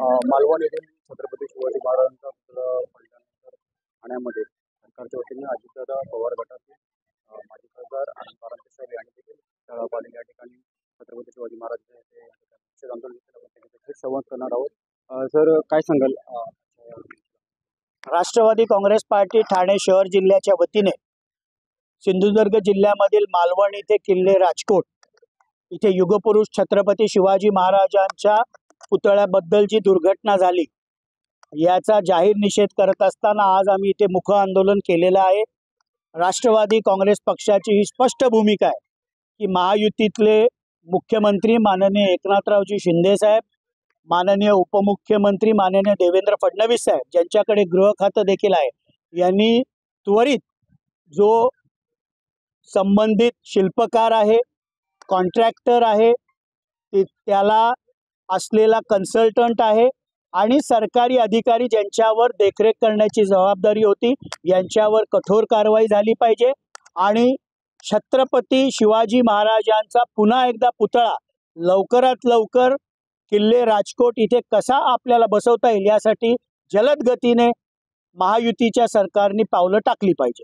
मालवण येथील छत्रपती शिवाजी महाराजांचा पुतळा पडल्यानंतर ठाण्यामध्ये सरकारच्या वतीने अजितदादा पवार गटाचे माजी खासदार आणि पारांजपे यांनी देखील तळापाली या ठिकाणी छत्रपती शिवाजी महाराजांचे निषेध आंदोलन केलं, संवाद करणार आहोत. सर, काय सांगाल? राष्ट्रवादी काँग्रेस पार्टी ठाणे शहर जिल्ह्याच्या वतीने सिंधुदुर्ग जिल्ह्यामधील मालवण इथे किल्ले राजकोट इथे युगपुरुष छत्रपती शिवाजी महाराजांच्या पुतळ्याबद्दल जी दुर्घटना झाली याचा जाहीर निषेध करत असताना आज आम्ही इथे मुख आंदोलन केलेलं आहे. राष्ट्रवादी काँग्रेस पक्षाची ही स्पष्ट भूमिका आहे की महायुतीतले मुख्यमंत्री माननीय एकनाथरावजी शिंदे साहेब, माननीय उपमुख्यमंत्री माननीय देवेंद्र फडणवीस साहेब, ज्यांच्याकडे गृह खातं देखील आहे, यांनी त्वरित जो संबंधित शिल्पकार आहे, कॉन्ट्रॅक्टर आहे, त्याला असलेला कन्सल्टंट आहे आणि सरकारी अधिकारी ज्यांच्यावर देखरेख करण्याची जबाबदारी होती, यांच्यावर कठोर कारवाई झाली पाहिजे आणि छत्रपती शिवाजी महाराजांचा पुन्हा एकदा पुतळा लवकरात लवकर किल्ले राजकोट इथे कसा आपल्याला बसवता येईल यासाठी जलद गतीने महायुतीच्या सरकारने पावलं टाकली पाहिजे.